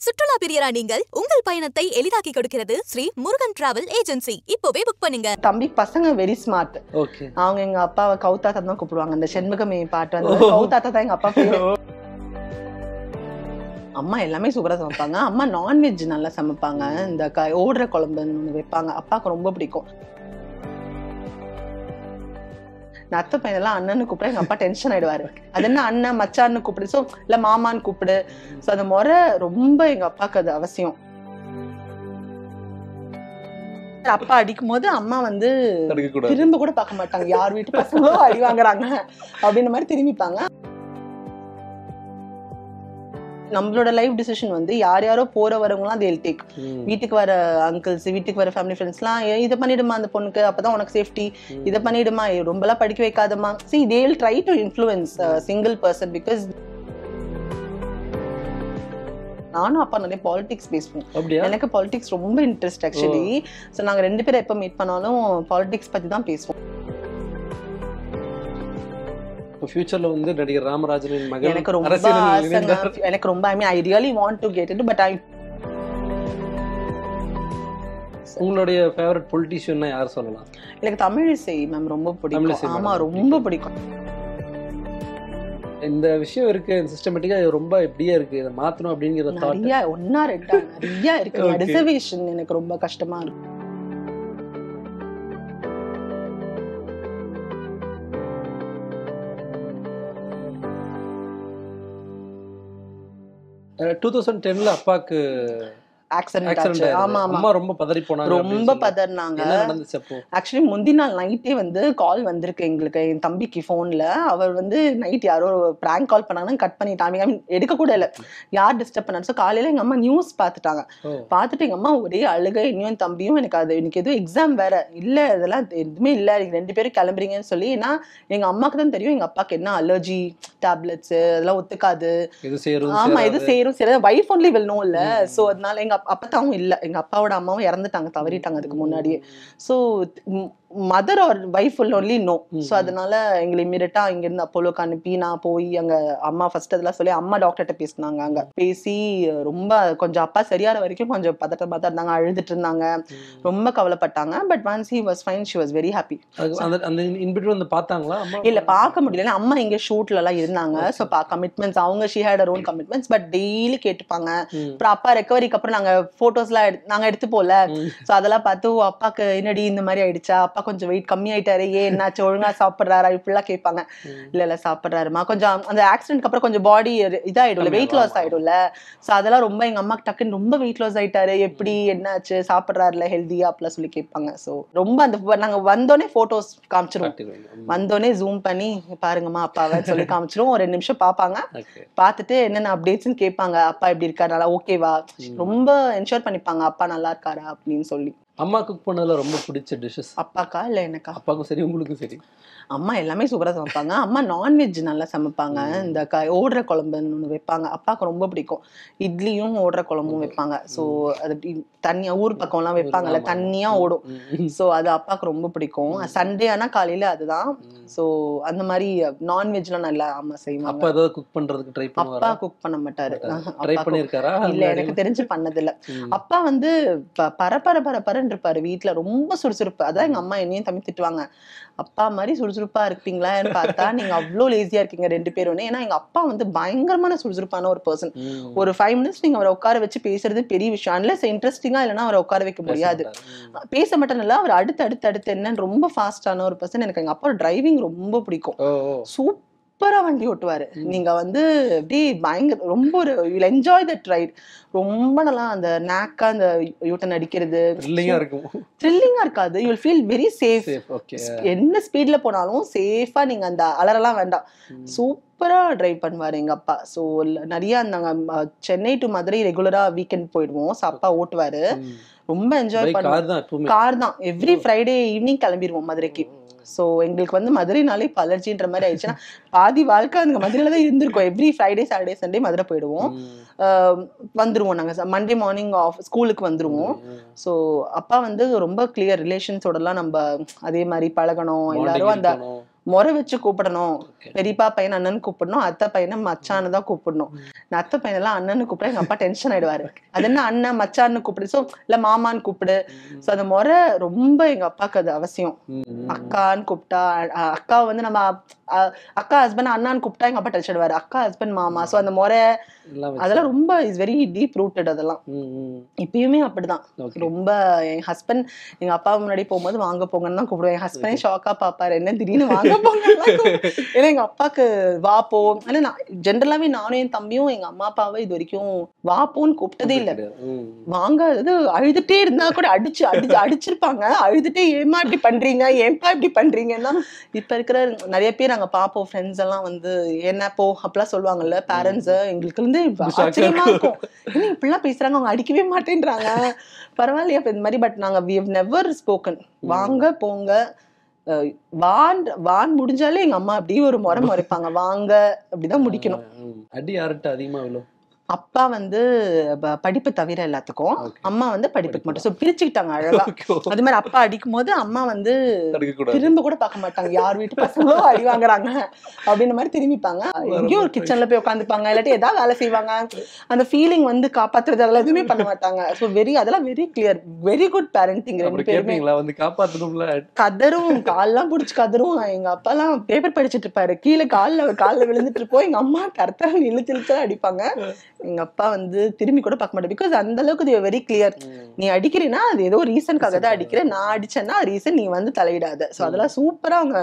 சுற்றுலா பிரியரா நீங்கள் உங்கள் பயணத்தை எளிதாக்கி கொடுக்கிறது ஸ்ரீ முருகன் டிராவல் ஏஜென்சி. இப்போவே புக் பண்ணுங்க. தம்பி பசங்க வெரி ஸ்மார்ட். ஓகே. அவங்க எங்க அப்பாவை கவுத்தாத்தா தான் கூப்பிடுவாங்க. அந்த செண்பகமே பாட்டு வந்து கவுத்தாத்தா தான் எங்க அப்பா பேரு. அம்மா எல்லாமே சூப்பரா சமைப்பாங்க. அம்மா நான்வெஜ் நல்லா சமைப்பாங்க. இந்த ஓடுற குழம்புன்னு ஒண்ணு வைப்பாங்க. அப்பாவுக்கு ரொம்ப பிடிக்கும். அத்தை பையனெல்லாம் அண்ணன்னு கூப்பிட எங்க அப்பா டென்ஷன் ஆயிடுவாரு. அது என்ன அண்ணன் மச்சான்னு கூப்பிடு, சோ இல்ல மாமான்னு கூப்பிடு. சோ அந்த முறை ரொம்ப எங்க அப்பாவுக்கு அது அவசியம். அப்பா அடிக்கும் போது அம்மா வந்து திரும்ப கூட பார்க்க மாட்டாங்க. யார் வீட்டு பசங்களும் அடி வாங்குறாங்க அப்படின்ற மாதிரி திரும்பிப்பாங்க. நம்மளோட லைஃப் டிசிஷன் வந்து யாரோ போற வரவங்களாம் they'll take. வீட்டுக்கு வர அங்கிள்ஸ், வீட்டுக்கு வர ஃபேமிலி ஃப்ரெண்ட்ஸ்லாம் இதை பண்ணிடுமா அந்த பொண்ணுக்கு, அப்பதான் உனக்கு சேஃப்டி, இதை பண்ணிடுமா, ரொம்பலாம் படிக்க வைக்காதமா. See, they'll try to influence a single person because நானும் அப்பா நிறைய பாலிடிக்ஸ் பேசுவோம். எனக்கு பாலிடிக்ஸ் ரொம்ப இன்ட்ரெஸ்ட் ஆக்சுவலி. ஸோ நாங்க ரெண்டு பேரும் எப்போ மீட் பண்ணாலும் பாலிடிக்ஸ் பத்தி தான் பேசுவோம். ஃபியூச்சர்ல வந்து நடிகர் ராமராஜனின் மகன் எனக்கு ரொம்ப ஆசைங்க. எனக்கு ரொம்ப I really want to get it, but உங்களுடைய ஃபேவரட் பொலிட்டிஷியன்னா யார் சொல்லலாம்? எனக்கு தமிழிசை மேம் ரொம்ப பிடிக்கும். ஆமா, ரொம்ப பிடிக்கும். இந்த விஷயம் இருக்கு, சிஸ்டமேட்டிக்கா ரொம்ப எப்படியே இருக்கு, இதை மாத்தணும் அப்படிங்கிற தாட் நிறைய ஒன்னா ரெண்டா நிறைய இருக்கு. ரிசர்வேஷன் எனக்கு ரொம்ப கஷ்டமா இருக்கு. அப்பாக்கு ஆக்சிடென்ட். ஆமா ஆமா, அம்மா ரொம்ப பதறி போனாங்க. ரொம்ப பதறினாங்க. என்ன நடந்துச்சு அப்போ? ஆக்சுவலி முந்தின நாள் நைட்டே வந்து கால் வந்திருக்கு எங்களுக்கு, என் தம்பிக்கு போன்ல. அவர் வந்து நைட் யாரோ பிராங்க் கால் பண்ணாங்கன்னா கட் பண்ணிட்டாங்க. எடுக்க கூட இல்லை, யார் டிஸ்டர்ப் பண்ணாரு. ஸோ காலையில எங்க அம்மா நியூஸ் பார்த்துட்டாங்க. பார்த்துட்டு எங்க அம்மா ஒரே அழுகை. இன்னும் தம்பியும் எனக்கு அது எனக்கு எதுவும் எக்ஸாம் வேற இல்ல, இதெல்லாம் எதுவுமே இல்லை, நீங்க ரெண்டு பேரும் கிளம்புறீங்கன்னு சொல்லி. ஏன்னா எங்க அம்மாக்கு தான் தெரியும் எங்க அப்பாக்கு என்ன அலர்ஜி டேப்லெட்ஸ் அதெல்லாம் ஒத்துக்காது. ஆமா, எது சேரும் சரி வைஃப் ஒன்லி வில் நோ இல்ல. ஸோ அதனால எங்க அப்பத்தாவும் இல்ல, எங்க அப்பாவோட அம்மாவும் இறந்துட்டாங்க, தவறிட்டாங்க அதுக்கு முன்னாடியே. So mother or wife only no. So அதனால எங்களை இமீடியட்டா இங்க இருந்து அப்போலோக்கு அனுப்பி நான் போய் அங்க அம்மா ஃபர்ஸ்ட் அதெல்லாம் சொல்லி அம்மா டாக்டர்கிட்ட பேசினாங்க. அங்க பேசி ரொம்ப கொஞ்சம் அப்பா சரியான வரைக்கும் கொஞ்சம் பதட்டமா தான் இருந்தாங்க, அழுதுட்டு இருந்தாங்க, ரொம்ப கவலைப்பட்டாங்க. But once he was fine, she was very happy. இல்ல பார்க்க முடியல, அம்மா இங்க ஷூட்ல எல்லாம் இருந்தாங்க. ஸோ கமிட்மெண்ட்ஸ் அவங்க she had her own commitments. But daily கேட்டுப்பாங்க. அப்புறம் அப்பா ரெக்கவரிக்கு அப்புறம் நாங்க போட்டோஸ்லாம் நாங்க எடுத்து போல. ஸோ அதெல்லாம் பார்த்து அப்பாக்கு என்னடி இந்த மாதிரி ஆயிடுச்சா, அப்பா கொஞ்சம் வெயிட் கம்மி ஆயிட்டாரு, ஏன் என்னாச்சு, ஒழுங்கா சாப்பிடுறாரா, இப்படிலாம் கேட்பாங்க. இல்ல சாப்பிடுறாருமா, கொஞ்சம் அந்த ஆக்சிடென்ட்க்கு அப்புறம் கொஞ்சம் பாடி இதாயிடும்ல, வெயிட் லாஸ் ஆயிடும்ல. சோ அதெல்லாம் ரொம்ப எங்க அம்மாக்கு டக்குன்னு ரொம்ப வெயிட் லாஸ் ஆயிட்டாரு, எப்படி என்னாச்சு, சாப்பிடுறாருல ஹெல்தியா அப்படிலாம் சொல்லி கேட்பாங்க. சோ ரொம்ப அந்த நாங்க வந்தோடனே போட்டோஸ் காமிச்சிருவோம். வந்தோடனே ஜூம் பண்ணி பாருங்கம்மா அப்பாவை சொல்லி காமிச்சிருவோம். ஒரு 2 நிமிஷம் பாப்பாங்க, பார்த்துட்டு என்னென்ன அப்டேட்ஸ்ன்னு கேட்பாங்க. அப்பா எப்படி இருக்காரு, நல்லா ஓகேவா, ரொம்ப என்ஷூர் பண்ணிப்பாங்க அப்பா நல்லா இருக்காரா அப்படின்னு சொல்லி. அம்மா குக் பண்ணதுல ரொம்ப பிடிச்ச டிஷஸ்? அப்பாக்கா இல்ல எனக்கா? அப்பாக்கும் சரி உங்களுக்கும் சரி. அம்மா எல்லாமே சூப்பரா சமைப்பாங்க. அம்மா நான்வெஜ் நல்லா சமைப்பாங்க. இந்த ஓடுற குழம்புன்னு ஒண்ணு வைப்பாங்க, அப்பாவுக்கு ரொம்ப பிடிக்கும். இட்லியும் ஓடுற குழம்பும் வைப்பாங்க. ஸோ அது தண்ணியா ஊர் பக்கம் எல்லாம் வைப்பாங்கல்ல, தண்ணியா ஓடும். ஸோ அது அப்பாவுக்கு ரொம்ப பிடிக்கும். சண்டே ஆனா காலையில அதுதான். ஸோ அந்த மாதிரி நான்வெஜ்லாம் நல்லா அம்மா செய்வாங்க. அப்பா ஏதாவது குக் பண்றதுக்கு ட்ரை பண்ணுவாரா? அப்பா குக் பண்ண மாட்டாரு. ட்ரை பண்ணிருக்காரா? இல்ல, எனக்கு தெரிஞ்சு பண்ணது இல்ல. அப்பா வந்து பரபரன்னு இருப்பாரு வீட்டுல, ரொம்ப சுறுசுறுப்பு. அதான் எங்க அம்மா என்னையும் தம்பி திட்டுவாங்க, அப்பா மாதிரி சுறுசுறுப்பா இருப்பீங்களான்னு பார்த்தா நீங்க அவ்வளவு லேசியா இருக்கீங்க ரெண்டு பேரும். ஏன்னா எங்க அப்பா வந்து பயங்கரமான சுறுசுறுப்பான ஒரு பர்சன். ஒரு 5 மினிட்ஸ் நீங்க அவரை உட்கார வச்சு பேசுறது பெரிய விஷயம். அன்லஸ் இன்ட்ரெஸ்டிங்கா இல்லைன்னா அவரை உட்கார வைக்க முடியாது. பேச மட்டும் இல்ல, அவர் அடுத்து என்னன்னு ரொம்ப ஃபாஸ்டான ஒரு பர்சன். எனக்கு எங்க அப்பா டிரைவிங் ரொம்ப பிடிக்கும். சூப்பரா வண்டி ஓட்டுவாரு. நீங்க வந்து அப்படி பயங்கர ரொம்ப ஒரு யூல் என்ஜாய் தட் ரைட். ரொம்ப நல்லா அந்த நாக்கா அந்த யூட்டன் அடிக்கிறது த்ரில்லிங்கா இருக்காது. You will feel very safe. என்ன ஸ்பீட்ல போனாலும் சேஃபா, நீங்க அந்த அலறலாம் வேண்டாம். சூப்பரா டிரைவ் பண்ணுவாரு எங்க அப்பா. ஸோ நிறைய நாங்க சென்னை டு மதுரை ரெகுலரா வீக்கெண்ட் போயிடுவோம். ஸோ அப்பா ஓட்டுவாரு, ரொம்ப என்ஜாய் பண்ணுவோம். கார் தான் எவ்ரி ஃப்ரைடே ஈவினிங் கிளம்பிடுவோம் மதுரைக்கு. ஸோ எங்களுக்கு வந்து மதுரைனாலே இப்போ அலர்ஜின்ற மாதிரி ஆயிடுச்சுன்னா பாதி வாழ்க்கை அங்கே மதுரையில தான் இருந்திருக்கோம். Every Friday Saturday Sunday Madurai போயிடுவோம். வந்துருவோம் நாங்கள் மண்டே மார்னிங் ஸ்கூலுக்கு வந்துருவோம். ஸோ அப்பா வந்து ரொம்ப கிளியர் ரிலேஷன்ஸோடலாம் நம்ம அதே மாதிரி பழகணும். எல்லாரும் அந்த முறை வச்சு கூப்பிடணும். பெரியப்பா பையன் அண்ணன் கூப்பிடணும், அத்தை பையனை மச்சான்னு தான் கூப்பிடணும். நான் அத்தை பையனெல்லாம் அண்ணன்னு கூப்பிட எங்க அப்பா டென்ஷன் ஆயிடுவாரு. அது என்ன அண்ணன் மச்சான்னு கூப்பிடு, சோ இல்ல மாமான்னு கூப்பிடு. சோ அந்த முறை ரொம்ப எங்க அப்பாவுக்கு அது அவசியம். அக்கான்னு கூப்பிட்டா அக்கா வந்து நம்ம அக்கா ஹஸ்பண்ட் அண்ணான்னு கூப்பிட்டா எங்க அப்பா டென்ஷன் ஆயிடுவாரு. அக்கா ஹஸ்பண்ட் மாமா. சோ அந்த முறை அதெல்லாம் ரொம்ப இஸ் வெரி டீப் ரூட்டட். அதெல்லாம் இப்பயுமே அப்படிதான். ரொம்ப என் ஹஸ்பண்ட் எங்க அப்பா முன்னாடி போகும்போது வாங்க போங்கன்னு தான் கூப்பிடுவேன். என் ஹஸ்பண்டே ஷாக்கா பாப்பாரு, என்ன திடீர்னு வாங்க போங்க. ஏன்னா எங்க அப்பாக்கு வா போ, ஆனா நான் ஜென்ரலாவே நானும் என் தம்பியும் எங்க அம்மா அப்பாவை இது வரைக்கும் வா போன்னு கூப்பிட்டதே இல்லை. வாங்க அது அழுதுட்டே இருந்தா கூட அடிச்சிருப்பாங்க. அழுதுட்டே ஏமா இப்படி பண்றீங்க, ஏன்பா இப்படி பண்றீங்கன்னா இப்ப இருக்கிற நிறைய பேர் அங்க பாப்போம் ஃப்ரெண்ட்ஸ் எல்லாம் வந்து என்ன போ அப்படிலாம் சொல்லுவாங்கல்ல பேரண்ட்ஸ். எங்களுக்கு வந்து ஆச்சரியமா இருக்கும், என்ன இப்படிலாம் பேசுறாங்க, அவங்க அடிக்கவே மாட்டேன்றாங்க. பரவாயில்லையா இந்த மாதிரி. பட் நாங்க we have never spoken. வாங்க போங்க வான் முடிஞ்சாலே எங்க அம்மா அப்படியே ஒரு முறை முறைப்பாங்க, வாங்க அப்படிதான் முடிக்கணும். அடி யார்கிட்ட அதிகமா விழும்? அப்பா வந்து படிப்பு தவிர எல்லாத்துக்கும், அம்மா வந்து படிப்புக்கு மட்டும். சோ பிரிச்சுக்கிட்டாங்க அழகா. அது மாதிரி அப்பா அடிக்கும் போது அம்மா வந்து திரும்ப கூட பார்க்க மாட்டாங்க, யார் வீட்டு பசங்களோ அடி வாங்குறாங்க அப்படின்ற மாதிரி திரும்பிப்பாங்க. எங்கேயும் ஒரு கிச்சன்ல போய் உட்காந்துப்பாங்க, இல்லாட்டி ஏதாவது வேலை செய்வாங்க. அந்த ஃபீலிங் வந்து காப்பாத்துறது அதெல்லாம் எதுவுமே பண்ண மாட்டாங்க. ஸோ அதெல்லாம் very clear, very good parenting. ரெண்டு பேருமே வந்து காப்பாத்தணும்ல. கதரும் கால்லாம் புடிச்சு கதரும். எங்க அப்பா எல்லாம் பேப்பர் படிச்சுட்டு இருப்பாரு, கீழே காலில் விழுந்துட்டு இருப்போம். எங்க அம்மா கரெக்டா இழுத்து அடிப்பாங்க. எங்க அப்பா வந்து திரும்பி கூட பார்க்க மாட்டேன். பிகாஸ் அந்த அளவுக்கு வெரி கிளியர். நீ அடிக்கிறீன்னா அது ஏதோ ரீசனுக்காக தான் அடிக்கிறேன், நான் அடிச்சேன்னா ரீசன், நீ வந்து தலையிடாத. ஸோ அதெல்லாம் சூப்பரா அவங்க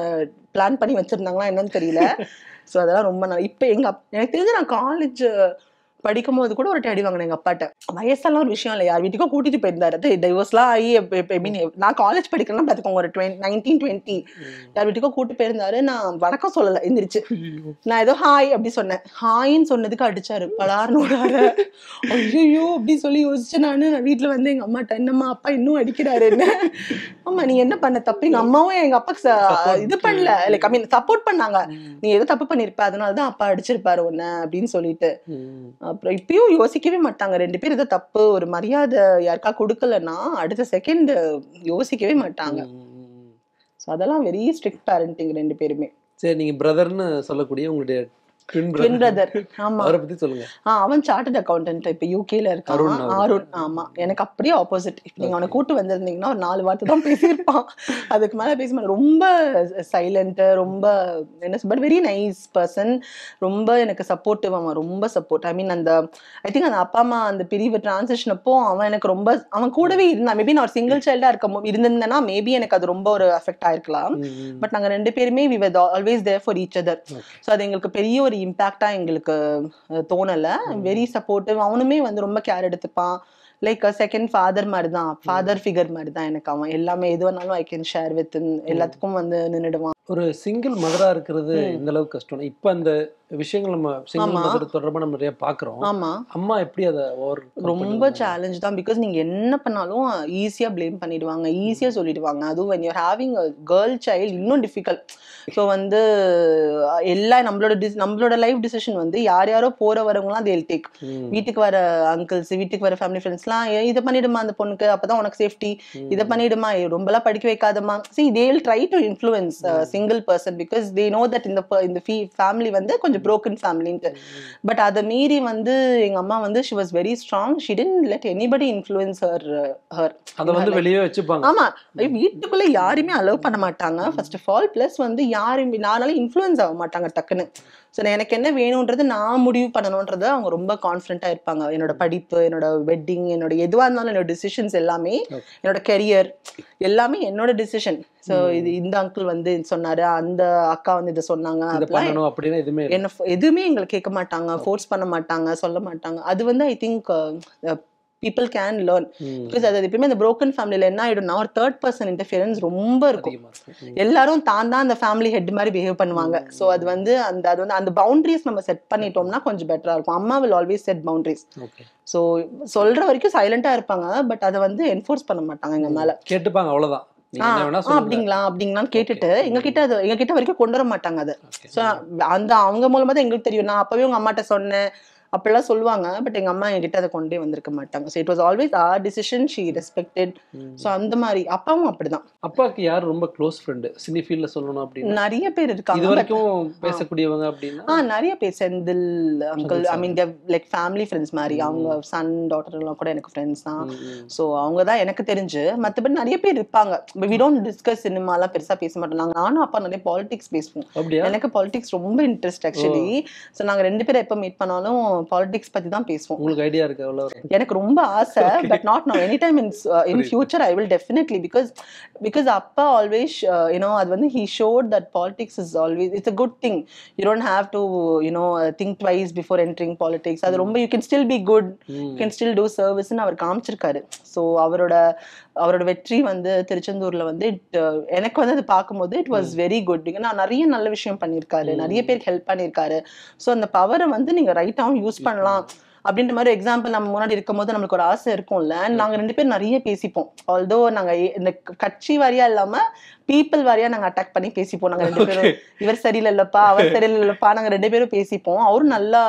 பிளான் பண்ணி வச்சிருந்தாங்களா என்னன்னு தெரியல. ஸோ அதெல்லாம் ரொம்ப நல்லா. இப்ப எனக்கு தெரிஞ்சு நான் காலேஜ் படிக்கும் போது கூட ஒரு அடி வாங்கினேன் எங்க அப்பாட்ட. வயசெல்லாம் ஒரு விஷயம் இல்லை, யார் வீட்டுக்கும் கூட்டிட்டு போயிருந்தாரு. டைவர்ஸ்லாம் ஆகி நான் காலேஜ் படிக்கிறேன்னா பார்த்துக்கோங்க, ஒரு 19-20 யார் வீட்டுக்கும் கூட்டு போயிருந்தாரு. நான் வணக்கம் சொல்லலை, எந்திரிச்சு நான் ஏதோ ஹாய் அப்படி சொன்னேன். ஹாயின்னு சொன்னதுக்கு அடிச்சாரு, பலார்னு விடாரு. ஐயோ அப்படி சொல்லி யோசிச்சு நான் வீட்டுல வந்து எங்க அம்மாட்ட, என்னம்மா அப்பா இன்னும் அடிக்கிறாரு என்ன? ஆமா நீ என்ன பண்ண தப்பு? எங்க அம்மாவும் எங்க அப்பாக்கு இது பண்ணல, லைக் ஐ மீன் சப்போர்ட் பண்ணாங்க. நீ ஏதோ தப்பு பண்ணிருப்ப, அதனாலதான் அப்பா அடிச்சிருப்பாரு உன்ன அப்படின்னு சொல்லிட்டு. அப்புறம் இப்பயும் யோசிக்கவே மாட்டாங்க. ரெண்டு பேரும் ஏதோ தப்பு ஒரு மரியாதை யாருக்கா கொடுக்கலன்னா அடுத்த செகண்ட் யோசிக்கவே மாட்டாங்க. ஸோ அதெல்லாம் வெரி ஸ்ட்ரிக்ட் பேரண்டிங் ரெண்டு பேருமே. சரி, நீங்க பிரதர்னு சொல்லக்கூடிய உங்களுடைய ட்வின் பிரதர். ஆமா, அவரை பத்தி சொல்லுங்க. அவன் சார்ட்டர்ட் அக்கௌண்டன்ட், இப்ப யூகேல இருக்கான். அருண். ஆமா, எனக்கு அப்படியே ஆப்போசிட். இப்ப நீங்க அவனை கூட்டு வந்திருந்தீங்கன்னா ஒரு 4 வார்த்தை தான் பேசியிருப்பான், அதுக்கு மேல பேச மாட்டேன். ரொம்ப சைலண்ட், ரொம்ப என்ன பட் வெரி நைஸ் பர்சன். ரொம்ப எனக்கு சப்போர்ட்டிவ். அவன் ரொம்ப சப்போர்ட். ஐ மீன் அந்த ஐ திங்க் அந்த அப்பா அம்மா அந்த பிரிவு டிரான்சிஷன் அப்போ அவன் எனக்கு ரொம்ப அவன் கூடவே இருந்தான். மேபி நான் ஒரு சிங்கிள் சைல்டா இருந்திருந்தேன்னா மேபி எனக்கு அது ரொம்ப ஒரு அஃபெக்ட் ஆயிருக்கலாம். பட் நாங்க ரெண்டு பேருமே we were always there for each other. So அது எங்களுக்கு பெரிய ஒரு இம்பாக்டா எங்களுக்கு தோணல. Very supportive. அவனுமே வந்து ரொம்ப கேர் எடுத்துப்பான். லைக் செகண்ட் ஃபாதர் மாதிரி தான், ஃபாதர் ஃபிகர் மாதிரி தான் எனக்கு அவன். எல்லாமே எது வேணாலும் ஐ கேன் ஷேர் வித், எல்லாத்துக்கும் வந்து நின்றுடுவான். ஒரு சிங்கிள் மதரா இருக்கிறது இந்த அளவுக்கு கஷ்டம். இப்ப அந்த விஷயங்கள் நம்ம சிங்கிள் மதர் தொடர்பா நம்ம நிறைய பாக்குறோம். ஆமா, அம்மா எப்படி அதை ரொம்ப சேலஞ்ச் தான். பிகாஸ் நீங்க என்ன பண்ணாலும் ஈஸியா பிளேம் பண்ணிடுவாங்க, ஈஸியா சொல்லிடுவாங்க. அதுவும் when you're having a girl child இன்னும் டிஃபிகல்ட். ஸோ வந்து எல்லாம் நம்மளோட லைஃப் டிசிஷன் வந்து யாரோ போற வரவங்களாம் they'll take. வீட்டுக்கு வர அங்கிள்ஸ், வீட்டுக்கு வர ஃபேமிலி ஃப்ரெண்ட்ஸ்லாம் இதை பண்ணிடுமா அந்த பொண்ணுக்கு, அப்பதான் உனக்கு சேஃப்டி, இதை பண்ணிடுமா, ரொம்பலாம் படிக்க வைக்காதமா. see they'll try to influence single person because they know that இந்த family வந்து கொஞ்சம் broken family. பட் அதை மீறி வந்து எங்க அம்மா வந்து she was very strong. she didn't let anybody influence her. அதை வந்து வெளியே வச்சுப்பாங்க. ஆமா, வீட்டுக்குள்ள யாருமே அலோவ் பண்ண மாட்டாங்க ஃபர்ஸ்ட் ஆஃப் ஆல். பிளஸ் வந்து யாருமே நானால இன்ஃப்ளூயன்ஸ் ஆக மாட்டாங்க டக்குன்னு. ஸோ எனக்கு என்ன வேணும்ன்றது நான் முடிவு பண்ணணும்ன்றது அவங்க ரொம்ப கான்ஃபிடென்ட்டா இருப்பாங்க. என்னோட படிப்பு, என்னோட வெட்டிங், என்னோட எதுவாக இருந்தாலும் என்னோட டிசிஷன்ஸ் எல்லாமே, என்னோட கெரியர் எல்லாமே என்னோட டிசிஷன். ஸோ இது இந்த அங்கிள் வந்து சொன்னாரு, அந்த அக்கா வந்து இதை சொன்னாங்க, என்ன எதுவுமே எங்களுக்கு கேட்க மாட்டாங்க, ஃபோர்ஸ் பண்ண மாட்டாங்க, சொல்ல மாட்டாங்க. அது வந்து I think people can learn. because அது எப்பவுமே அந்த broken ஃபேமிலில என்ன ஆயிடும்னா ஒரு தேர்ட் பர்சன் இன்டர்ஃபியரன்ஸ் ரொம்ப இருக்கும். எல்லாரும் தான் அந்த ஃபேமிலி ஹெட் மாதிரி பிஹேவ் பண்ணுவாங்க. ஸோ அது வந்து அந்த பவுண்டரிஸ் நம்ம செட் பண்ணிட்டோம்னா கொஞ்சம் பெட்டரா இருக்கும். அம்மா will always set boundaries. So சொல்ற வரைக்கும் சைலண்டா இருப்பாங்க, பட் அதை வந்து என்ஃபோர்ஸ் பண்ண மாட்டாங்க எங்க மேல. கேட்டுப்பாங்க, அவ்வளவுதான். அப்படிங்களான்னு கேட்டுட்டு எங்க கிட்ட வரைக்கும் கொண்டு வர மாட்டாங்க. அது அவங்க மூலமா தான் எங்களுக்கு தெரியும். நான் அப்பவே உங்க அம்மாட்ட சொன்னேன், அப்படிலாம் சொல்லுவாங்க. பட் எங்க அம்மா என்கிட்ட அதை கொண்டே வந்திருக்க மாட்டாங்க. So it was always our decision, she respected. So அந்த மாதிரி அப்பாவும் அப்படிதான். அப்பாவுக்கு யார் ரொம்ப க்ளோஸ் ஃப்ரெண்டு சினி ஃபீல்ட்ல சொல்லணும் அப்படின்னு? நிறைய பேர் இருக்காங்க. இது வரைக்கும் பேசக்கூடியவங்க அப்படின்னா நிறைய பேர். செந்தில் அங்கிள், ஐ மீன் லைக் ஃபேமிலி ஃப்ரெண்ட்ஸ் மாதிரி. அவங்க சன் டாட்டர் எல்லாம் கூட எனக்கு ஃப்ரெண்ட்ஸ் தான். ஸோ அவங்க தான் எனக்கு தெரிஞ்சு. மற்றபடி நிறைய பேர் இருப்பாங்க. வி டோன்ட் டிஸ்கஸ் சினிமாலாம் பெருசா பேச மாட்டோம். நானும் அப்பா நிறைய பாலிடிக்ஸ் பேசுவோம். எனக்கு பாலிடிக்ஸ் ரொம்ப இன்ட்ரெஸ்ட் ஆக்சுவலி. ஸோ நாங்க 2 பேரும் எப்போ மீட் பண்ணாலும் பாலிடிக்ஸ் பத்தி தான் பேசுவோம். உங்களுக்கு ஐடியா இருக்கு அவ்வளவு? எனக்கு ரொம்ப ஆசை, but not now. Any time in future I will definitely, because அப்பா ஆல்வேஸ் அது வந்து he showed that politics is always, it's a good thing. You don't have to think twice before entering politics. அது ரொம்ப you can still be good, you can still do service ன்னு அவர் காமிச்சிருக்காரு. So அவரோட வெற்றி வந்து திருச்செந்தூர்ல வந்து எனக்கு வந்து அது பார்க்கும்போது இட் வாஸ் வெரி குட். நான் நிறைய நல்ல விஷயம் பண்ணியிருக்காரு, நிறைய பேருக்கு ஹெல்ப் பண்ணியிருக்காரு. ஸோ அந்த பவரை வந்து நீங்க ரைட்டாகவும் யூஸ் பண்ணலாம் அப்படின்ற மாதிரி. எக்ஸாம்பிள், நம்ம முன்னாடி இருக்கும் போது நம்மளுக்கு ஒரு ஆசை இருக்கும்ல. நாங்க 2 பேரும் நிறைய பேசிப்போம். ஆல்தோ நாங்க இந்த கட்சி வாரியா இல்லாம பீப்புள் வாரியா நாங்க அட்டாக் பண்ணி பேசிப்போம். நாங்க 2 பேரும் இவர் சரியில்லைப்பா, அவர் சரியில்லைப்பா, நாங்க 2 பேரும் பேசிப்போம். அவரும் நல்லா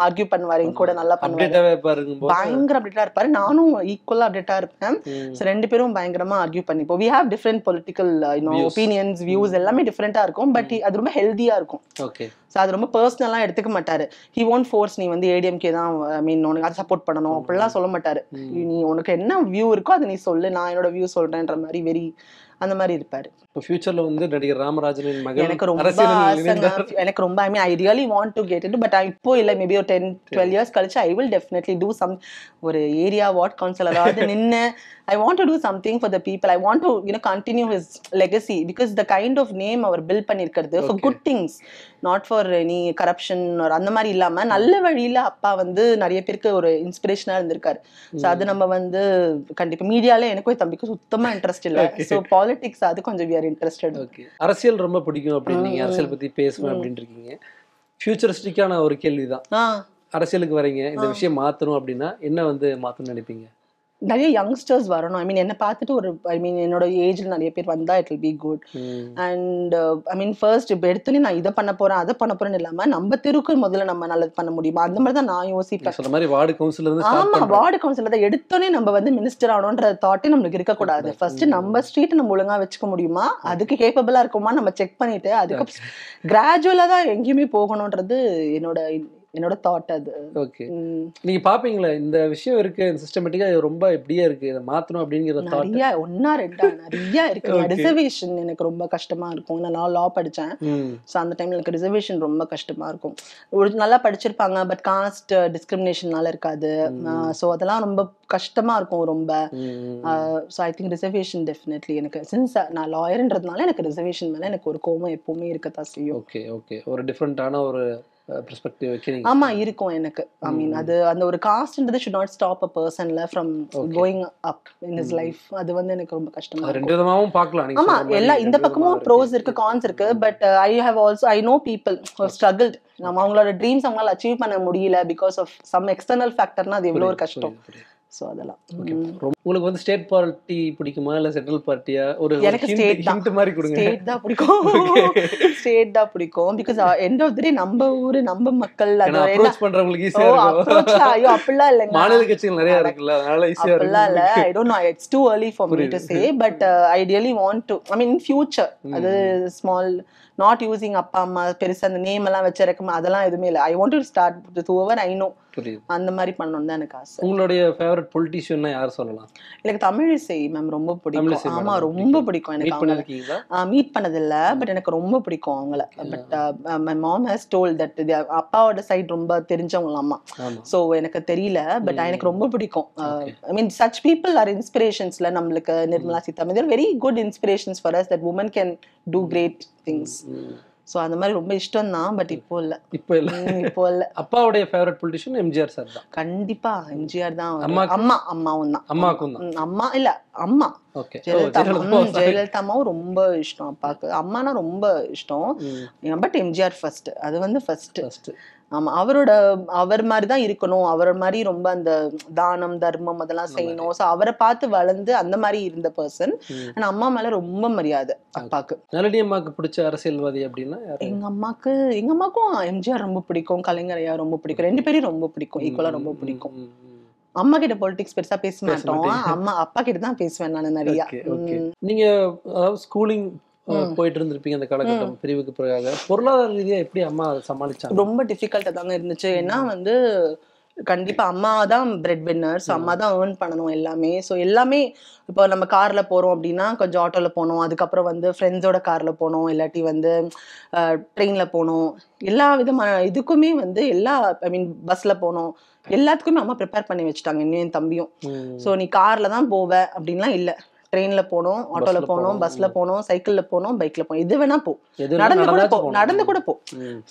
ஆர்கியூ பண்ணுவாரு, எங்க கூட நல்லா பண்ணுவாரு, பயங்கர அப்டேட்டா இருப்பாரு. நானும் ஈக்குவலா அப்டேட்டா இருப்பேன். ஸோ 2 பேரும் பயங்கரமா ஆர்கியூ பண்ணிப்போம். We have different political opinions, views எல்லாமே டிஃப்ரெண்டா இருக்கும். பட் அது ரொம்ப ஹெல்தியா இருக்கும். ஸோ அது ரொம்ப பர்சனலா எடுத்துக்க மாட்டாரு. ஹி ஒன்ட் ஃபோர்ஸ் நீ வந்து ஏடிஎம்கே தான் உனக்கு அதை சப்போர்ட் பண்ணணும் அப்படிலாம் சொல்ல மாட்டாரு. நீ உனக்கு என்ன வியூ இருக்கோ அதை நீ சொல்லு, நான் என்னோட வியூ சொல்றேன்ற மாதிரி வெரி அந்த மாதிரி இருப்பாரு. ஃபியூச்சர்ல வந்து நடிகர் ராமராஜனின் மகன் எனக்கு ரொம்ப ஆசைங்க. எனக்கு ரொம்ப I mean I really want to get it. But இப்போ இல்லை, மேபி ஒரு 10-12 இயர்ஸ் கழிச்சு I will definitely do some, ஒரு ஏரியா வார்ட் கவுன்சிலராவது நின்று I want to do something for the people. I want to continue his legacy, because the kind of name அவர் build பண்ணிருக்கிறது for good things, not for any corruption or அந்த மாதிரி இல்லாம நல்ல வழியில அப்பா வந்து நிறைய பேருக்கு ஒரு இன்ஸ்பிரேஷனா இருந்திருக்காரு. ஸோ அது நம்ம வந்து கண்டிப்பா மீடியால எனக்கும் தம்பிக்கு சுத்தமா இன்ட்ரெஸ்ட் இல்லை. ஸோ பாலிடிக்ஸ் அது கொஞ்சம் we are interested. அரசியல் ரொம்ப பிடிக்கும் அப்படின்னு நீங்க அரசியல் பத்தி பேசுவேன் அப்படின்னு இருக்கீங்க. ஃபியூச்சரிஸ்டிக்கான ஒரு கேள்விதான். அரசியலுக்கு வரீங்க, இந்த விஷயம் மாத்தணும் அப்படின்னா என்ன வந்து மாத்தணும்னு நினைப்பீங்க? நிறைய யங்ஸ்டர்ஸ் வரணும். ஐ மீன் என்னை பார்த்துட்டு ஒரு என்னோட ஏஜ்ல நிறைய பேர் வந்தா it will be good. And I mean first இப்போ எடுத்தோன்னே நான் இதை பண்ண போறேன் அதை பண்ண போறேன்னு இல்லாம நம்ம தெருக்கு முதல்ல நம்ம நல்லது பண்ண முடியுமா, அந்த மாதிரி தான் நான் யோசிப்பேன். சொல்ற மாதிரி வார்டு கவுன்சிலர். ஆமா, வார்டு கவுன்சிலர் தான் எடுத்தோன்னே நம்ம வந்து மினிஸ்டர் ஆகணும்ன்ற தாட்டே நம்மளுக்கு இருக்கக்கூடாது. ஃபர்ஸ்ட் நம்ம ஸ்ட்ரீட் நம்ம ஒழுங்கா வச்சுக்க முடியுமா, அதுக்கு கேப்பபிளா இருக்குமா நம்ம செக் பண்ணிட்டு அதுக்கு கிராஜுவலா தான் எங்கேயுமே போகணும்ன்றது என்னோட தாட். அது ஓகே. நீங்க பாப்பீங்களா இந்த விஷயம் இருக்கு, சிஸ்டமேட்டிக்கா ரொம்ப இப்படியே இருக்கு, இதை மாத்தணும் அப்படிங்கிற தாட்? நிறைய 1-2 நிறைய இருக்கு. ரிசர்வேஷன் எனக்கு ரொம்ப கஷ்டமா இருக்கும். நான் லா படிச்சேன். ஸோ அந்த டைம்ல எனக்கு ரிசர்வேஷன் ரொம்ப கஷ்டமா இருக்கும். ஒரு நல்லா படிச்சிருப்பாங்க, பட் காஸ்ட் டிஸ்கிரிமினேஷனால இருக்காது. ஸோ அதெல்லாம் ரொம்ப கஷ்டமா இருக்கும் ரொம்ப. So I think reservation definitely எனக்கு, சின்ஸ் நான் லாயர்ன்றதுனால எனக்கு ரிசர்வேஷன் மேல எனக்கு ஒரு கோவம் எப்பவுமே இருக்கத்தான் செய்யும். Okay okay. ஒரு டிஃபரெண்டான ஒரு perspective வைக்கிறீங்க. ஆமா இருக்கும் எனக்கு. ஐ மீன் அது அந்த ஒரு காஸ்ட்ன்றது should not stop a personல from going up in his life. அது வந்து எனக்கு ரொம்ப கஷ்டமா இருக்கு. ரெண்டு விதமாவும் பார்க்கலாம் நீங்க. ஆமா, எல்லா இந்த பக்கமும் ப்ரோஸ் இருக்கு, கான்ஸ் இருக்கு. But I know people who have struggled. நம்ம அவங்களோட ட்ரீம்ஸ் அவங்களால அச்சீவ் பண்ண முடியல because of some external factorனா அது எவ்வளவு ஒரு கஷ்டம். சோ அதெல்லாம். உங்களுக்கு வந்து ஸ்டேட் பார்ட்டி பிடிக்குமா இல்ல சென்ட்ரல் பார்ட்டியா? ஒரு எனக்கு ஸ்டேட் மாதிரி கொடுங்க. ஸ்டேட் தான் பிடிக்கும். ஸ்டேட் தான் பிடிக்கும். because end of the day நம்ம ஊரு நம்ம மக்கள் அது அப்ரோச் பண்றவங்களுக்கு ஈஸியா இருக்கும். ஐயோ அப்படிலாம் இல்லங்க. மாநில கட்சிகள் நிறைய இருக்குல்ல, அதனால ஈஸியா இருக்கும். அப்படிலாம் இல்ல. I don't know, it's too early for me to say, but I really want to, I mean in future, அது small, not using அப்பா அம்மா பெருசா அந்த நேம் எல்லாம் வச்சிருக்கமா அதெல்லாம் எதுவுமே இல்லை. I want to start with whoever I know. அந்த மாதிரி பண்ணணும் தான் எனக்கு ஆசை. உங்களுடைய ஃபேவரட் பொலிட்டிஷியன்னா யார் சொல்லலாம்? எனக்கு தமிழிசை மேம் ரொம்ப பிடிக்கும். ஆமா ரொம்ப பிடிக்கும் எனக்கு. மீட் பண்ணதில்ல, பட் எனக்கு ரொம்ப பிடிக்கும் அவங்கள. But my mom has told that அப்பாவோட சைடு ரொம்ப தெரிஞ்சவங்க அம்மா. ஸோ எனக்கு தெரியல, பட் எனக்கு ரொம்ப பிடிக்கும். I mean such people are inspirationsல நம்மளுக்கு. Nirmala Sitharaman, they are very good inspirations for us that women can do great things. So அந்த மாதிரி ரொம்ப இஷ்டம் தான், பட் இப்போ இல்ல. அப்பாவுடைய ஃபேவரட் பொலிட்டிஷியன் எம்ஜிஆர் சார் தான். கண்டிப்பா எம்ஜிஆர் தான். அம்மாவும் தான். அம்மா இல்ல அம்மா ஓகே ஜெயலலிதா அம்மாவும் ரொம்ப இஷ்டம் அப்பாவுக்கு. அம்மானா ரொம்ப இஷ்டம். பட் எம்ஜிஆர் ஃபர்ஸ்ட், அது வந்து ஃபர்ஸ்ட். ஆமா, அவர் மாதிரிதான் இருக்கணும், அவர் மாதிரி ரொம்ப அந்த தானம் தர்மம் அதெல்லாம் செய்யணும். சோ அவரை பார்த்து வளர்ந்து அந்த மாதிரி இருந்த பர்சன். ஆனா அம்மா மேல ரொம்ப மரியாதை அப்பாக்கு. நளினி அம்மாக்கு பிடிச்ச அரசியல்வாதி அப்படின்னா எங்க அம்மாக்கும் எம்ஜிஆர் ரொம்ப பிடிக்கும், கலைஞர் ஐயா ரொம்ப பிடிக்கும், 2 பேரையும் ரொம்ப பிடிக்கும், ஈக்குவலா ரொம்ப பிடிக்கும். அம்மா கிட்ட பொலிட்டிக்ஸ் பெருசா பேச மாட்டோம், அப்பா கிட்ட தான் பேசுவேன் நான் நிறைய. நீங்க அதாவது ஸ்கூலிங் போயிட்டு இருந்திருப்பீங்க அந்த காலகட்டம், பிரிவுக்கு பிறகு பொருளாதார ரீதியா எப்படி அம்மா சமாளிச்சாங்க? ரொம்ப டிஃபிகல்ட்டா தாங்க இருந்துச்சு. ஏன்னா வந்து கண்டிப்பா அம்மா தான் பிரெட் வின்னர். ஸோ அம்மா தான் ஏர்ன் பண்ணணும் எல்லாமே. ஸோ எல்லாமே இப்போ நம்ம கார்ல போறோம் அப்படின்னா கொஞ்சம் ஆட்டோல போகணும், அதுக்கப்புறம் வந்து ஃப்ரெண்ட்ஸோட கார்ல போகணும், இல்லாட்டி வந்து ட்ரெயின்ல போகணும், எல்லா விதமான இதுக்குமே வந்து ஐ மீன் பஸ்ல போகணும், எல்லாத்துக்குமே அம்மா ப்ரிப்பேர் பண்ணி வச்சுட்டாங்க, இன்னும் என் தம்பியும். ஸோ நீ கார்ல தான் போவ அப்படின்லாம் இல்லை, ட்ரெயின்ல போனோம், ஆட்டோல போனோம், பஸ்ல போனோம், சைக்கிள்ல போனோம், பைக்ல போனோம், எது வேணா போ, நடந்து கூட போ.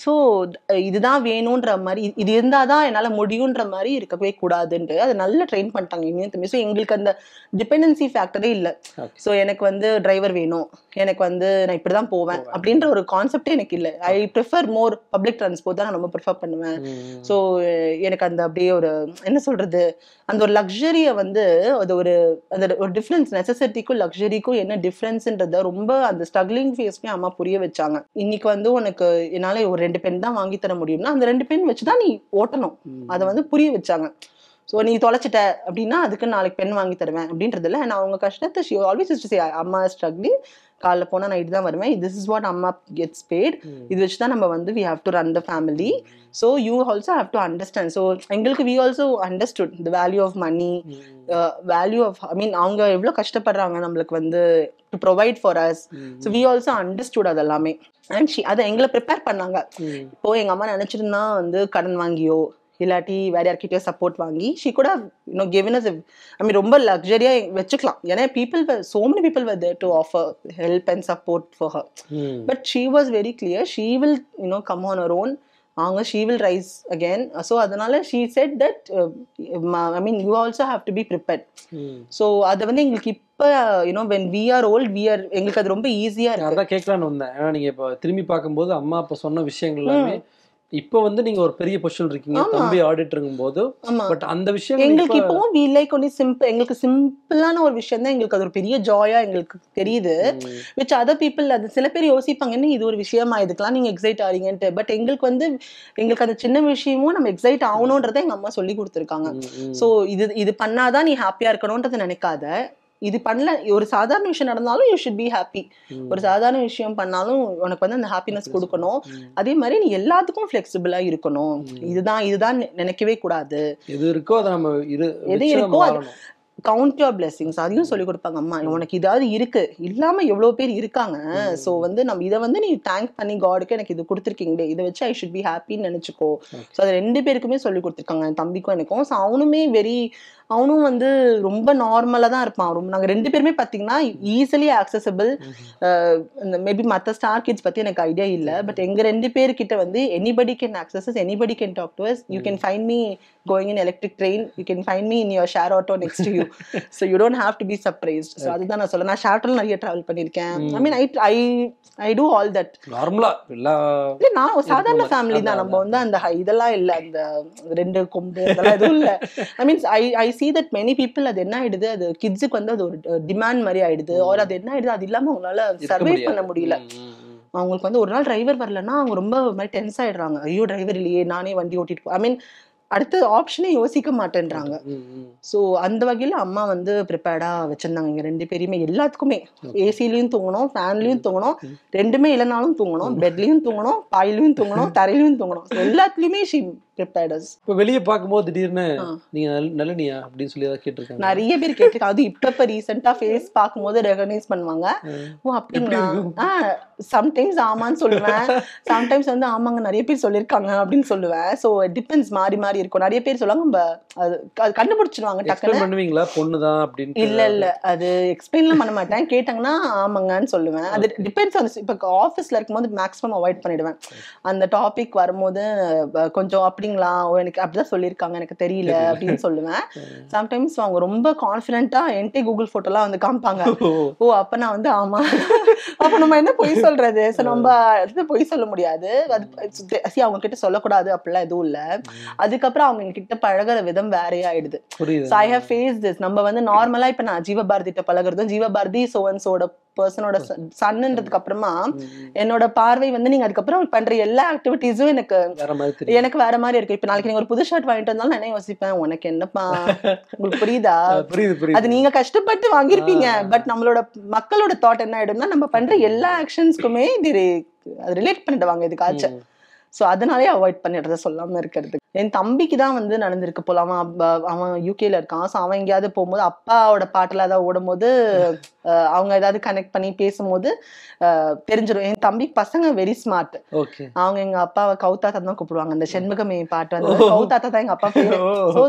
சோ இதுதான் வேணும்ன்ற மாதிரி, இது இருந்தாதான் என்னால முடியும்ன்ற மாதிரி இருக்கவே கூடாதுன்ட்டு அது நல்லா ட்ரெயின் பண்ணிட்டாங்க இன்னும் தம்பி. ஸோ எங்களுக்கு அந்த டிபெண்டன்சி ஃபேக்டரே இல்லை. ஸோ எனக்கு வந்து டிரைவர் வேணும், எனக்கு வந்து நான் இப்படிதான் போவேன் அப்படின்ற ஒரு கான்செப்டே எனக்கு இல்லை. I prefer more public transport தான் நான் ரொம்ப ப்ரிஃபர் பண்ணுவேன். ஸோ எனக்கு அந்த அப்படியே ஒரு என்ன சொல்றது, அந்த ஒரு லக்ஸரியை வந்து அது ஒரு டிஃபரன்ஸ், நெசசிட்டிக்கும் லக்ஸரிக்கும் என்ன டிஃபரன்ஸ்ன்றத ரொம்ப அந்த ஸ்ட்ரகிளிங் ஃபேஸ்மே அம்மா புரிய வச்சாங்க. இன்னைக்கு வந்து உனக்கு என்னால ஒரு 2 பென் தான் வாங்கி தர முடியும்னா அந்த 2 பென் வச்சுதான் நீ ஓட்டணும், அதை வந்து புரிய வச்சாங்க. ஸோ நீ தொலைச்சிட்ட அப்படின்னா அதுக்கு நாளைக்கு பென் வாங்கி தருவேன் அப்படின்றதுல நான் அவங்க கஷ்டத்தை she always used to say அம்மா ஸ்ட்ரகிளிங், காலைல போனால் நைட்டு தான் வருவேன், திஸ் இஸ் வாட் அம்மா கெட்ஸ் பேட், இது வச்சு தான் நம்ம வந்து we have to run the family. So you also have to understand. So எங்களுக்கு we also understood the value of money, value of I mean அவங்க எவ்வளோ கஷ்டப்படுறாங்க நம்மளுக்கு வந்து to provide for us. So we also understood அதெல்லாமே. And அதை எங்களை prepare பண்ணாங்க. இப்போ எங்கள் அம்மா நினச்சிருந்தா வந்து கடன் வாங்கியோ இல்லாட்டி வேற யார்கிட்டயோ சப்போர்ட் வாங்கி she could have given us I mean ரொம்ப லக்ஸரியா வச்சுக்கலாம். ஏன்னா so many people were there to offer help and support for her. But she was very clear, she will come on her own, she will rise again. So அதனால she said that I mean you also have to be prepared. So அது வந்து எங்களுக்கு இப்ப when we are old எங்களுக்கு அது ரொம்ப ஈஸியா இருக்கு. அதான் கேட்கலான்னு வந்தேன். ஏன்னா நீங்க இப்ப திரும்பி பார்க்கும்போது அம்மா அப்ப சொன்ன விஷயங்கள் எல்லாமே இப்ப வந்து நீங்க ஒரு பெரிய பொசிஷன் இருக்கீங்க, தம்பி ஆடிட்டருங்கும் போது. பட் அந்த விஷயம் எங்களுக்கு இப்பவும் we like only simple, எங்களுக்கு சிம்பிளான ஒரு விஷயம் தான் எங்களுக்கு அது ஒரு பெரிய ஜாயா எங்களுக்கு தெரியுது. which other people அது சில பேர் யோசிப்பாங்க என்ன இது ஒரு விஷயமா, இதுக்கெல்லாம் நீங்க எக்ஸைட் ஆறீங்கன்ட்டு. பட் எங்களுக்கு அந்த சின்ன விஷயமும் நம்ம எக்ஸைட் ஆகணும்ன்றதை எங்க அம்மா சொல்லி கொடுத்துருக்காங்க. சோ இது பண்ணாதான் நீ ஹாப்பியா இருக்கணும்ன்றது நினைக்காத, இது பண்ணல ஒரு சாதாரண விஷயம் நடந்தாலும் யூ ஷுட் பி ஹாப்பி, ஒரு சாதாரண விஷயம் பண்ணாலும் உனக்கு வந்து அந்த ஹாப்பினஸ் கொடுக்கணும். அதே மாதிரி நீ எல்லாத்துக்கும் ஃபிளெக்சிபிளா இருக்கணும், இதுதான் நினைக்கவே கூடாது, எது இருக்கோ கவுண்ட் யுவர் பிளெஸிங்ஸ், அதையும் சொல்லி கொடுப்பாங்க அம்மா. உனக்கு இதாவது இருக்கு, இல்லாம எவ்வளவு பேர் இருக்காங்க. சோ வந்து நம்ம இதை வந்து நீ தேங்க் பண்ணி காடுக்கு எனக்கு இது கொடுத்துருக்கீங்களே, இதை வச்சு ஐ ஷுட் பி ஹாப்பின்னு நினைச்சுக்கோ. ஸோ அது 2 பேருக்குமே சொல்லி கொடுத்துருக்காங்க, என் தம்பிக்கும் எனக்கும். ஸோ அவனும் வந்து ரொம்ப நார்மலா தான் இருப்பான். நாங்க 2 பேருமே பாத்தீங்கன்னா ஈஸிலி ஆக்சசபிள். மேபி மற்ற ஸ்டார் கிட்ஸ் பத்தி எனக்கு ஐடியா இல்ல, பட் எங்க 2 பேர்கிட்ட வந்து anybody can access us, anybody can talk to us. You can find me going in electric train, you can find me in your share auto next to you. So you don't have to be surprised. So அதுதான் நான் சொல்ல, நான் share ஆட்டோல நிறைய travel பண்ணிருக்கேன். I mean I do all that. நார்மலா நான் ஒரு சாதாரண ஃபேமிலி தான். நம்ம வந்து அந்த இதெல்லாம் இல்ல, அந்த 2 கொம்பு இதெல்லாம் எதுவும் இல்ல. I means I see that many people அது என்ன ஆயிடுது, அது கிட்ஸுக்கு வந்து அது ஒரு டிமாண்ட் மாதிரி ஆயிடுது. ஆர் அது என்ன ஆயிடுது, அது இல்லாம அவங்களால சர்வே பண்ண முடியல. அவங்களுக்கு வந்து ஒரு நாள் டிரைவர் வரலன்னா அவங்க ரொம்ப மாதிரி டென்ஸ் ஆயிடுறாங்க. ஐயோ டிரைவர் இல்லையே, நானே வண்டி ஓட்டிட்டு ஐ மீன் அடுத்த ஆப்ஷனே யோசிக்க மாட்டேன்றாங்க. ஸோ அந்த வகையில அம்மா வந்து ப்ரிப்பேர்டா வச்சிருந்தாங்க எங்க 2 பேரையுமே. எல்லாத்துக்குமே ஏசிலையும் தூங்கணும், ஃபேன்லயும் தூங்கணும், 2மே இல்லைனாலும் தூங்கணும், பெட்லயும் தூங்கணும், பாயிலையும் தூங்கணும், தரையிலையும் தூங்கணும், எல்லாத்துலயுமே ஷி prepared us. இப்போ வெளியே பார்க்கும்போது திடீர்னு நீங்க நளினியா அப்படின்னு சொல்லி ஏதாவது கேட்டிருக்காங்க? நிறைய பேர் கேட்டிருக்காங்க. அது இப்ப ரீசெண்டா ஃபேஸ் பார்க்கும்போது ரெகனைஸ் பண்ணுவாங்க. ஓ அப்படிங்களா, சம்டைம்ஸ் ஆமான்னு சொல்லுவேன், சம்டைம்ஸ் வந்து ஆமாங்க நிறைய பேர் சொல்லியிருக்காங்க அப்படின்னு சொல்லுவேன். ஸோ டிபெண்ட்ஸ், மாறி மாறி இருக்கும். நிறைய பேர் சொல்லுவாங்க, நம்ம அது கண்டுபிடிச்சிருவாங்க டக்குனு. பண்ணுவீங்களா பொண்ணுதான் அப்படின்னு? இல்ல அது எக்ஸ்பிளைன்லாம் பண்ண மாட்டேன், கேட்டாங்கன்னா ஆமாங்கன்னு சொல்லுவேன். அது டிபெண்ட்ஸ் ஆன். இப்போ ஆஃபீஸ்ல இருக்கும்போது மேக்ஸிமம் அவாய்ட் பண்ணிடுவேன். அந்த டாபிக் வரும்போது கொஞ்சம் அப்படி அப்படிங்களா எனக்கு அப்படிதான் சொல்லியிருக்காங்க எனக்கு தெரியல அப்படின்னு சொல்லுவேன். சம்டைம்ஸ் அவங்க ரொம்ப கான்ஃபிடென்ட்டா என்கிட்ட கூகுள் போட்டோலாம் வந்து காமிப்பாங்க. ஓ அப்ப நான் வந்து ஆமா அப்ப நம்ம என்ன பொய் சொல்றது, நம்ம அது பொய் சொல்ல முடியாது, அது அவங்க கிட்ட சொல்லக்கூடாது அப்படிலாம் எதுவும் இல்ல. அதுக்கப்புறம் அவங்க கிட்ட பழகுற விதம் வேறையா ஆயிடுது. So I have faced this. நம்ம வந்து நார்மலா இப்ப நான் ஜீவபாரதி கிட்ட பழகுறதும் ஜீவபாரதி சோவன்ஸோட பர்சனோட சன்ன்றதுக்கு அப்புறமா என்னோட பார்வை வந்து நீங்க அதுக்கப்புறம் பண்ற எல்லா ஆக்டிவிட்டீஸும் எனக்கு வேற மாதிரி இருக்கு. இப்ப நாளைக்கு நீங்க ஒரு புது ஷர்ட் வாங்கிட்டு வந்தாலும் நான் என்ன யோசிப்பேன், உனக்கு என்னப்பா உங்களுக்கு புரியுதா, அது நீங்க கஷ்டப்பட்டு வாங்கிருப்பீங்க. பட் நம்மளோட மக்களோட தாட் என்ன ஆயிடும்னா நம்ம பண்ற எல்லா ஆக்ஷன்ஸ்க்குமே இது ரிலேட் பண்ணிடுவாங்க இதுக்காச்சும். ஸோ அதனாலே அவாய்ட் பண்ணிடுறத சொல்லாம இருக்கிறது. என் தம்பிக்கு தான் வந்து நடந்திருக்கு போல. அவன் யூகேல இருக்கான். ஸோ அவன் எங்கேயாவது போகும்போது அப்பாவோட பாட்டுல ஏதாவது ஓடும் போது அவங்க ஏதாவது கனெக்ட் பண்ணி பேசும்போது தெரிஞ்சிடும். என் தம்பி பசங்க வெரி ஸ்மார்ட். அவங்க எங்க அப்பாவை கவுதாத்தா தான் கூப்பிடுவாங்க. அந்த செண்பகமே பாட்டு வந்து கவுதாத்தா தான் எங்க அப்பா பேரு. So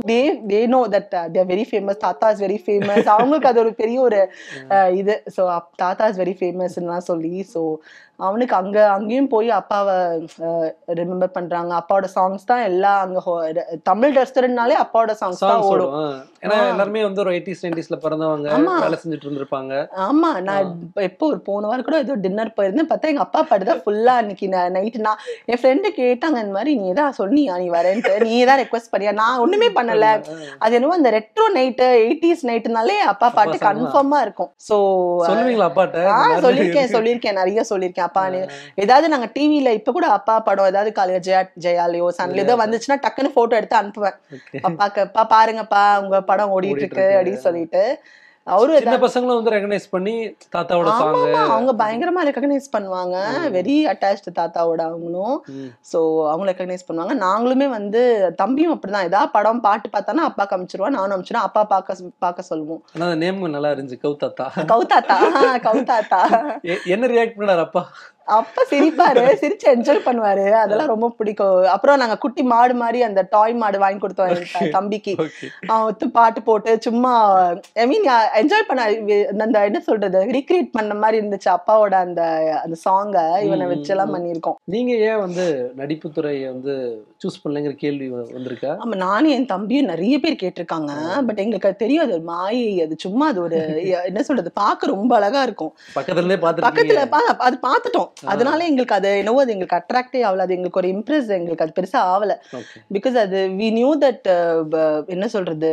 they know that they are very famous. தாத்தா இஸ் வெரி ஃபேமஸ். அவங்களுக்கு அது ஒரு பெரிய ஒரு இது. ஸோ தாத்தா இஸ் வெரி ஃபேமஸ்ன்னு சொல்லி ஸோ அவனுக்கு அங்கேயும் போய் அப்பாவை ரிமெம்பர் பண்றாங்க. அப்பாவோட சாங்ஸ் தான் எல்லாம் அங்க தமிழ் ரெஸ்டாரண்ட்னாலே அப்பாவோட சாங்ஸ் தான் ஓடும். ஏன்னா எல்லாருமே வந்து ஒரு 80s 90sல பிறந்தவங்க, வேலை செஞ்சுட்டு இருந்திருப்பாங்க. ஆமா நான் எப்போ ஒரு போன வாரம் கூட ஏதோ டின்னர் போயிருந்தேன், பார்த்தா எங்க அப்பா பாட்டுதான் ஃபுல்லா அன்னைக்கு நைட்டு. நான் என் ஃப்ரெண்டு கேட்டாங்க இந்த மாதிரி நீ ஏதாவது சொன்னியா நீ வரேன்ட்டு, நீ தான் ரெக்வஸ்ட் பண்ணியா, நான் ஒண்ணுமே பண்ணல. அது என்னவோ அந்த ரெட்ரோ நைட்டு 80s நைட்டுனாலே அப்பா பாட்டு கன்ஃபார்மா இருக்கும். சோ சொல்லுவீங்களா அப்பாட்ட? சொல்லியிருக்கேன் நிறைய சொல்லியிருக்கேன். அப்பா ஏதாவது நாங்க டிவில இப்ப கூட அப்பா படம் ஏதாவது காலையில ஜெயாலியோ சன்ல ஏதோ வந்துச்சுன்னா டக்குன்னு போட்டோ எடுத்து அனுப்புவேன் அப்பாக்கு. பாருங்கப்பா உங்க படம் ஓடிட்டு இருக்கு அப்படின்னு சொல்லிட்டு. அவரு சின்ன பசங்களும் வந்து ரெகனைஸ் பண்ணி தாத்தாவோட சாங் அவங்க பயங்கரமா ரெகனைஸ் பண்ணுவாங்க. வெரி அட்டாச்டு தாத்தாவோட அவங்களும். சோ அவங்க ரெகனைஸ் பண்ணுவாங்க. நாங்களுமே வந்து தம்பியும் அப்படிதான் ஏதாவது படம் பாட்டு பார்த்தானா அப்பா காமிச்சிருவான், நானும் அமிச்சிருவேன். அப்பா பார்க்க சொல்லுவோம். ஆனா அந்த நேம் நல்லா இருந்துச்சு, கவுதாத்தா. கவுதாத்தா என்ன ரியாக்ட் பண்ணாரு அப்பா? அப்பா சிரிப்பாரு, சிரிச்சு என்ஜாய் பண்ணுவாரு. அதெல்லாம் ரொம்ப பிடிக்கும். அப்புறம் நாங்க குட்டி மாடு மாதிரி அந்த டாய் மாடு வாங்கி கொடுத்தோம் என் தம்பிக்கு. அவன் பாட்டு போட்டு சும்மா ஐ மீன் என்ஜாய் பண்ண அந்த என்ன சொல்றது ரீக்ரியேட் பண்ண மாதிரி இருந்துச்சு அப்பாவோட அந்த அந்த சாங்க இவனை வச்செல்லாம் பண்ணியிருக்கோம். நீங்க ஏன் வந்து நடிப்பு துறையை வந்து சூஸ் பண்ணலங்கிற கேள்வி வந்திருக்கா? ஆமா நானும் என் தம்பியும் நிறைய பேர் கேட்டிருக்காங்க. பட் எங்களுக்கு அது தெரியாது, அது மாயை, அது சும்மா அது ஒரு என்ன சொல்றது பார்க்க ரொம்ப அழகா இருக்கும். பக்கத்துல அது பார்த்துட்டோம். அதனால எங்களுக்கு அது என்னவோ அது எங்களுக்கு அட்ராக்டே ஆகல, அது எங்களுக்கு ஒரு இம்ப்ரெஸ் எங்களுக்கு அது பெருசா ஆகல. பிகாஸ் அது வி நியூ தட் என்ன சொல்றது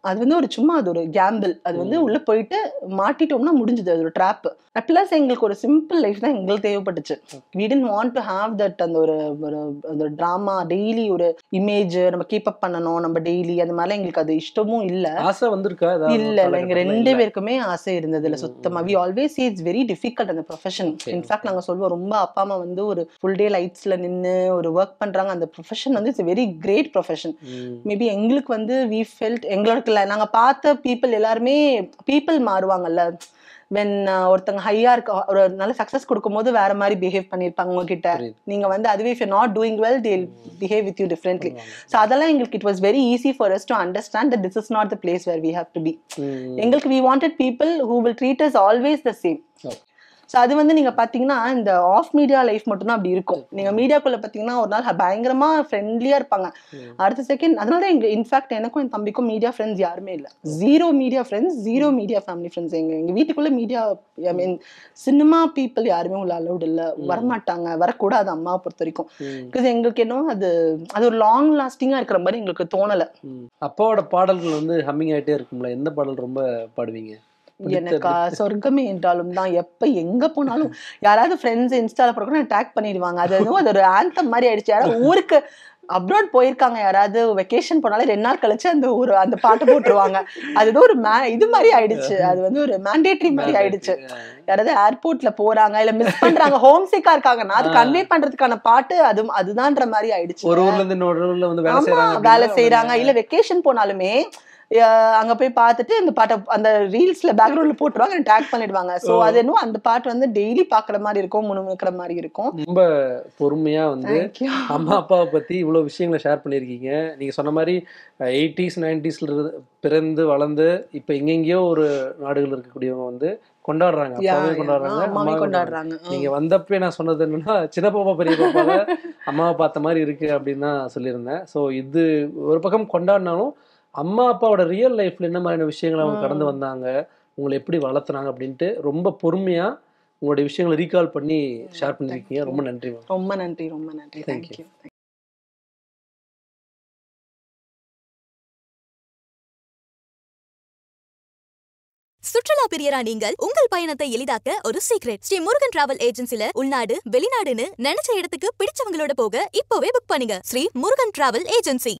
அது வந்து ஒரு சும்மா அது ஒரு கேம்பிள். அது வந்து உள்ள போயிட்டு மாட்டிட்டோம்னா முடிஞ்சது, அது ஒரு ட்ராப். பிளஸ் எங்களுக்கு ஒரு சிம்பிள் லைஃப் தான் எங்களுக்கு தேவைப்பட்டுச்சு. we didn't want to have that அந்த ஒரு டிராமா டெய்லி ஒரு இமேஜ் நம்ம கீப் அப் பண்ணணும் நம்ம டெய்லி. அந்த மாதிரி எங்களுக்கு அது இஷ்டமும் இல்ல. ஆசை வந்திருக்கா? இல்ல எங்க ரெண்டு பேருக்குமே ஆசை இருந்தது இல்ல சுத்தமா. we always say it's very difficult அந்த ப்ரொஃபஷன். இன்ஃபேக்ட் நாங்க சொல்லுவோம் ரொம்ப அப்பா அம்மா வந்து ஒரு ஃபுல் டே லைட்ஸ்ல நின்று ஒரு ஒர்க் பண்றாங்க. அந்த ப்ரொஃபஷன் வந்து it's very great profession. Maybe எங்களுக்கு வந்து we felt எங்களோட நாங்க பார்த்த பீப்புள் எல்லாருமே பீப்புள் மாறுவாங்கல்ல. வென் ஒருத்தங்க ஹையா இருக்க ஒரு நல்ல சக்சஸ் கொடுக்கும் போது வேற மாதிரி பிஹேவ் பண்ணிருப்பாங்க உங்ககிட்ட. நீங்க வந்து அதுவே if you're not doing well they'll behave with you differently. So அதெல்லாம் எங்களுக்கு it was very easy for us to understand that this is not the place where we have to be. எங்களுக்கு we wanted people who will treat us always the same. So அது வந்து நீங்க பாத்தீங்கன்னா இந்த of media life மட்டும் தான் அப்படி இருக்கும். நீங்க மீடியாக்குள்ள பாத்தீங்கன்னா ஒரு நாள் பயங்கரமா ஃப்ரெண்ட்லியா இருப்பாங்க, அடுத்த செகண்ட். அதனால எங்க இன்ஃபேக்ட் எனக்கும் என் தம்பிக்கும் மீடியா ஃப்ரெண்ட்ஸ் யாருமே இல்லை. Zero media friends, zero media family friends. எங்க வீட்டுக்குள்ள மீடியா ஐ மீன் சினிமா பீப்புள் யாருமே உள்ள அலௌட் இல்லை, வரமாட்டாங்க, வரக்கூடாது அம்மாவை பொறுத்த வரைக்கும். பிகாஸ் எங்களுக்கு என்ன அது ஒரு லாங் லாஸ்டிங்கா இருக்கிற மாதிரி எங்களுக்கு தோணலை. அப்பாவோட பாடல்கள் வந்து ஹம்மிங் ஆயிட்டே இருக்கும்ல, எந்த பாடல் ரொம்ப பாடுவீங்க? எனக்கா சொர்க்கமே என்றாலும் தான். எப்ப எங்க போனாலும் யாராவது ஃப்ரெண்ட்ஸ் இன்ஸ்டால போட டேக் பண்ணிடுவாங்க. அது அது ஒரு ஆந்தம் மாதிரி ஆயிடுச்சு. யாராவது ஊருக்கு அப்ராட் போயிருக்காங்க, யாராவது வெக்கேஷன் போனாலே 2 நாள் கழிச்சு அந்த பாட்டு போட்டுருவாங்க. அது ஒரு இது மாதிரி ஆயிடுச்சு. அது வந்து ஒரு மேண்டேட்டரி மாதிரி ஆயிடுச்சு. யாராவது ஏர்போர்ட்ல போறாங்க இல்ல மிஸ் பண்றாங்க, ஹோம் சிக்கா இருக்காங்கன்னா அது கன்வே பண்றதுக்கான பாட்டு அதுதான்ற மாதிரி ஆயிடுச்சு. ஒரு ஊர்ல இருந்து இன்னொரு ஊர்ல வந்து வேலை செய்யறாங்க இல்ல வெக்கேஷன் போனாலுமே அங்க போய் பார்த்துட்டு இந்த பாட்டை அந்த ரீல்ஸ்ல பேக்ரவுண்ட்ல போட்டுருவாங்க, டேக் பண்ணிடுவாங்க. சோ அது என்னவோ அந்த பாட்டு வந்து டெய்லி பாக்குற மாதிரி இருக்கும், முணுமுணுக்கிற மாதிரி இருக்கும். ரொம்ப பொறுமையா வந்து அம்மா அப்பாவை பத்தி இவ்வளவு விஷயங்களை ஷேர் பண்ணிருக்கீங்க. நீங்க சொன்ன மாதிரி 80s 90sல பிறந்து வளர்ந்து இப்ப எங்கெங்கயோ ஒரு நாடுகள் இருக்கக்கூடியவங்க வந்து கொண்டாடுறாங்க, அப்பாவே கொண்டாடுறாங்க, அம்மாவே கொண்டாடுறாங்க. நீங்க வந்தப்பே நான் சொன்னது என்னன்னா சின்ன பாப்பா பெரிய பாப்பால அம்மாவை பார்த்த மாதிரி இருக்கு அப்படின்னு தான் சொல்லியிருந்தேன். ஸோ இது ஒரு பக்கம் கொண்டாடினாலும் அம்மா அப்பாவோட ரியல் லைஃப்ல என்ன மாதிரியான விஷயங்களை அவங்க கடந்து வந்தாங்க, உங்களை எப்படி வளர்த்துனாங்க அப்படின்ட்டு ரொம்ப பொறுமையா உங்களுடைய விஷயங்களை ரீகால் பண்ணி ஷேர் பண்ணிருக்கீங்க. ரொம்ப நன்றி மேம். ரொம்ப நன்றி, ரொம்ப நன்றி. தேங்க்யூ. சுற்றுலா பிரியரா நீங்கள் உங்கள் பயணத்தை எளிதாக்க ஒரு சீக்ரெட். ஸ்ரீ முருகன் டிராவல் ஏஜென்சில உள்நாடு வெளிநாடுன்னு நினைச்ச இடத்துக்கு பிடிச்சவங்களோட போக இப்போவே புக் பண்ணுங்க. Sri Murugan travel agency.